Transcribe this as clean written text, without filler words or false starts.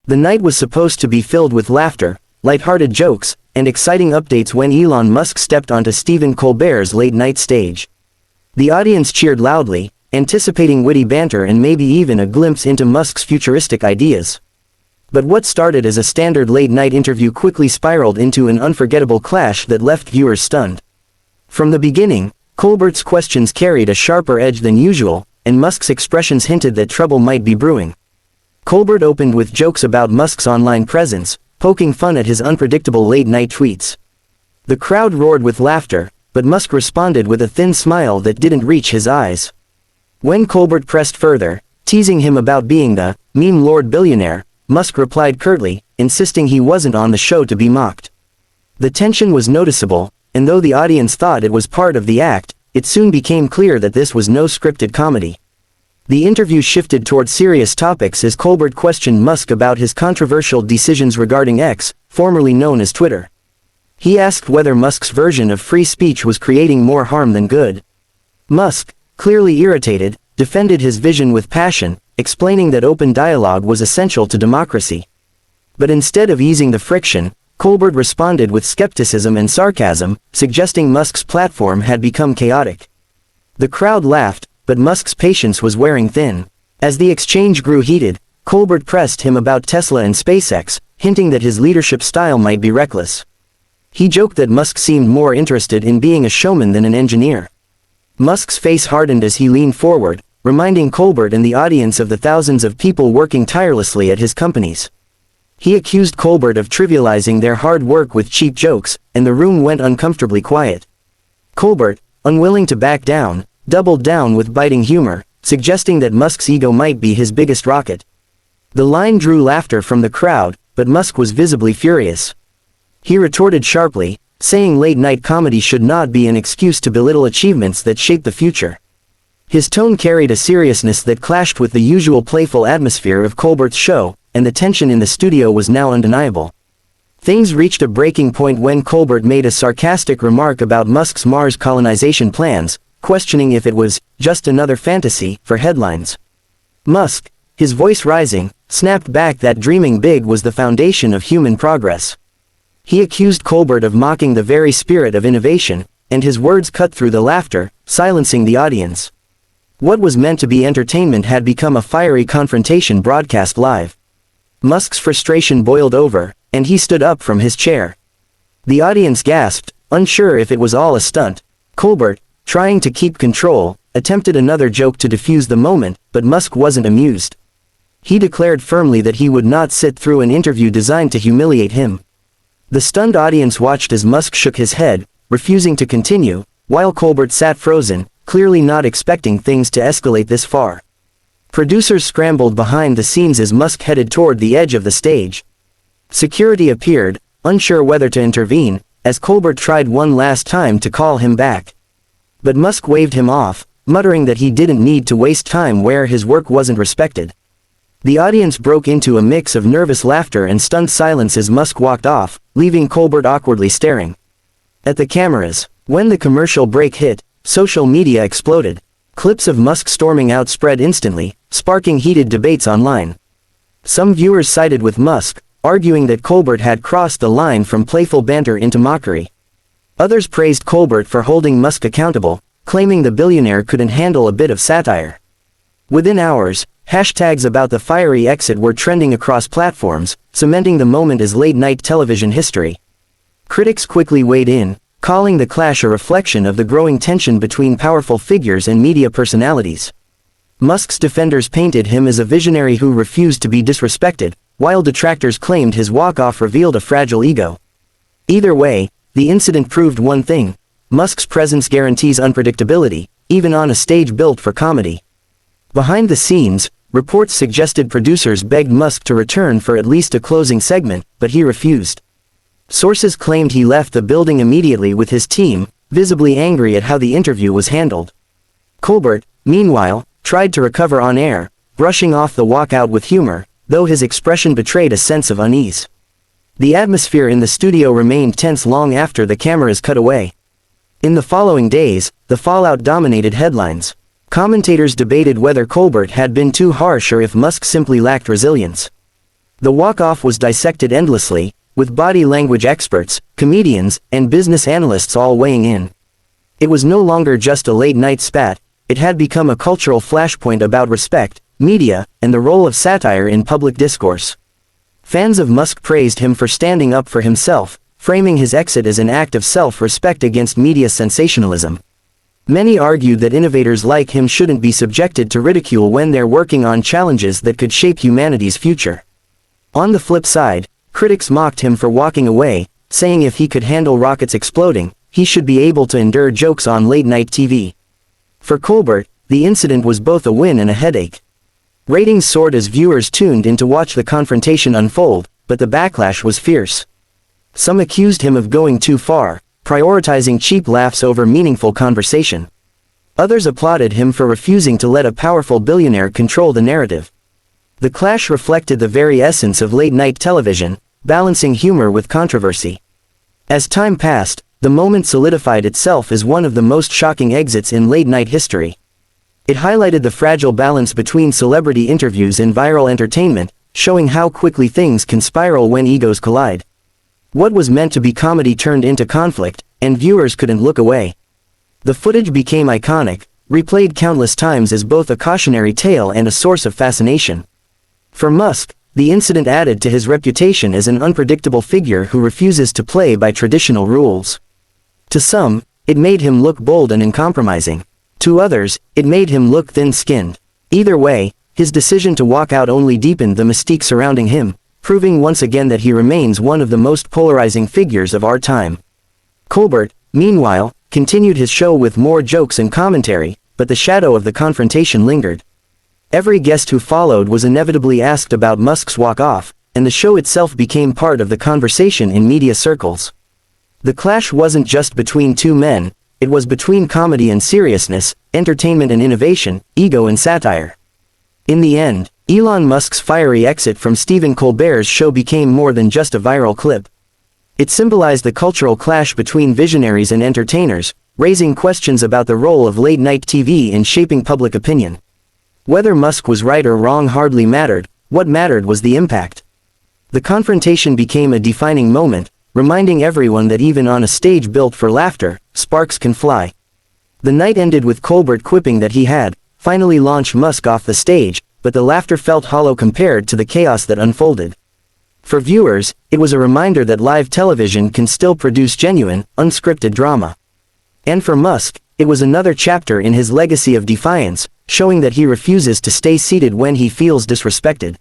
The night was supposed to be filled with laughter, lighthearted jokes, and exciting updates when Elon Musk stepped onto Stephen Colbert's late-night stage. The audience cheered loudly, anticipating witty banter and maybe even a glimpse into Musk's futuristic ideas. But what started as a standard late-night interview quickly spiraled into an unforgettable clash that left viewers stunned. From the beginning, Colbert's questions carried a sharper edge than usual, and Musk's expressions hinted that trouble might be brewing. Colbert opened with jokes about Musk's online presence, poking fun at his unpredictable late-night tweets. The crowd roared with laughter, but Musk responded with a thin smile that didn't reach his eyes. When Colbert pressed further, teasing him about being the meme lord billionaire, Musk replied curtly, insisting he wasn't on the show to be mocked. The tension was noticeable, and though the audience thought it was part of the act, it soon became clear that this was no scripted comedy. The interview shifted toward serious topics as Colbert questioned Musk about his controversial decisions regarding X, formerly known as Twitter. He asked whether Musk's version of free speech was creating more harm than good. Musk, clearly irritated, defended his vision with passion, explaining that open dialogue was essential to democracy. But instead of easing the friction, Colbert responded with skepticism and sarcasm, suggesting Musk's platform had become chaotic. The crowd laughed, but Musk's patience was wearing thin. As the exchange grew heated, Colbert pressed him about Tesla and SpaceX, hinting that his leadership style might be reckless. He joked that Musk seemed more interested in being a showman than an engineer. Musk's face hardened as he leaned forward, reminding Colbert and the audience of the thousands of people working tirelessly at his companies. He accused Colbert of trivializing their hard work with cheap jokes, and the room went uncomfortably quiet. Colbert, unwilling to back down, doubled down with biting humor, suggesting that Musk's ego might be his biggest rocket. The line drew laughter from the crowd, but Musk was visibly furious. He retorted sharply, saying late-night comedy should not be an excuse to belittle achievements that shape the future. His tone carried a seriousness that clashed with the usual playful atmosphere of Colbert's show, and the tension in the studio was now undeniable. Things reached a breaking point when Colbert made a sarcastic remark about Musk's Mars colonization plans, questioning if it was just another fantasy for headlines. Musk, his voice rising, snapped back that dreaming big was the foundation of human progress. He accused Colbert of mocking the very spirit of innovation, and his words cut through the laughter, silencing the audience. What was meant to be entertainment had become a fiery confrontation broadcast live. Musk's frustration boiled over, and he stood up from his chair. The audience gasped, unsure if it was all a stunt. Colbert, trying to keep control, attempted another joke to defuse the moment, but Musk wasn't amused. He declared firmly that he would not sit through an interview designed to humiliate him. The stunned audience watched as Musk shook his head, refusing to continue, while Colbert sat frozen, clearly not expecting things to escalate this far. Producers scrambled behind the scenes as Musk headed toward the edge of the stage. Security appeared, unsure whether to intervene, as Colbert tried one last time to call him back. But Musk waved him off, muttering that he didn't need to waste time where his work wasn't respected. The audience broke into a mix of nervous laughter and stunned silence as Musk walked off, leaving Colbert awkwardly staring at the cameras. When the commercial break hit, social media exploded. Clips of Musk storming out spread instantly, sparking heated debates online. Some viewers sided with Musk, arguing that Colbert had crossed the line from playful banter into mockery. Others praised Colbert for holding Musk accountable, claiming the billionaire couldn't handle a bit of satire. Within hours, hashtags about the fiery exit were trending across platforms, cementing the moment as late-night television history. Critics quickly weighed in, calling the clash a reflection of the growing tension between powerful figures and media personalities. Musk's defenders painted him as a visionary who refused to be disrespected, while detractors claimed his walk-off revealed a fragile ego. Either way, the incident proved one thing: Musk's presence guarantees unpredictability, even on a stage built for comedy. Behind the scenes, reports suggested producers begged Musk to return for at least a closing segment, but he refused. Sources claimed he left the building immediately with his team, visibly angry at how the interview was handled. Colbert, meanwhile, tried to recover on air, brushing off the walkout with humor, though his expression betrayed a sense of unease. The atmosphere in the studio remained tense long after the cameras cut away. In the following days, the fallout dominated headlines. Commentators debated whether Colbert had been too harsh or if Musk simply lacked resilience. The walk-off was dissected endlessly, with body language experts, comedians, and business analysts all weighing in. It was no longer just a late-night spat, it had become a cultural flashpoint about respect, media, and the role of satire in public discourse. Fans of Musk praised him for standing up for himself, framing his exit as an act of self-respect against media sensationalism. Many argued that innovators like him shouldn't be subjected to ridicule when they're working on challenges that could shape humanity's future. On the flip side, critics mocked him for walking away, saying if he could handle rockets exploding, he should be able to endure jokes on late-night TV. For Colbert, the incident was both a win and a headache. Ratings soared as viewers tuned in to watch the confrontation unfold, but the backlash was fierce. Some accused him of going too far, prioritizing cheap laughs over meaningful conversation. Others applauded him for refusing to let a powerful billionaire control the narrative. The clash reflected the very essence of late-night television, balancing humor with controversy. As time passed, the moment solidified itself as one of the most shocking exits in late-night history. It highlighted the fragile balance between celebrity interviews and viral entertainment, showing how quickly things can spiral when egos collide. What was meant to be comedy turned into conflict, and viewers couldn't look away. The footage became iconic, replayed countless times as both a cautionary tale and a source of fascination. For Musk, the incident added to his reputation as an unpredictable figure who refuses to play by traditional rules. To some, it made him look bold and uncompromising. To others, it made him look thin-skinned. Either way, his decision to walk out only deepened the mystique surrounding him, proving once again that he remains one of the most polarizing figures of our time. Colbert, meanwhile, continued his show with more jokes and commentary, but the shadow of the confrontation lingered. Every guest who followed was inevitably asked about Musk's walk-off, and the show itself became part of the conversation in media circles. The clash wasn't just between two men, it was between comedy and seriousness, entertainment and innovation, ego and satire. In the end, Elon Musk's fiery exit from Stephen Colbert's show became more than just a viral clip. It symbolized the cultural clash between visionaries and entertainers, raising questions about the role of late-night TV in shaping public opinion. Whether Musk was right or wrong hardly mattered, what mattered was the impact. The confrontation became a defining moment, reminding everyone that even on a stage built for laughter, sparks can fly. The night ended with Colbert quipping that he had finally launched Musk off the stage, but the laughter felt hollow compared to the chaos that unfolded. For viewers, it was a reminder that live television can still produce genuine, unscripted drama. And for Musk, it was another chapter in his legacy of defiance, showing that he refuses to stay seated when he feels disrespected.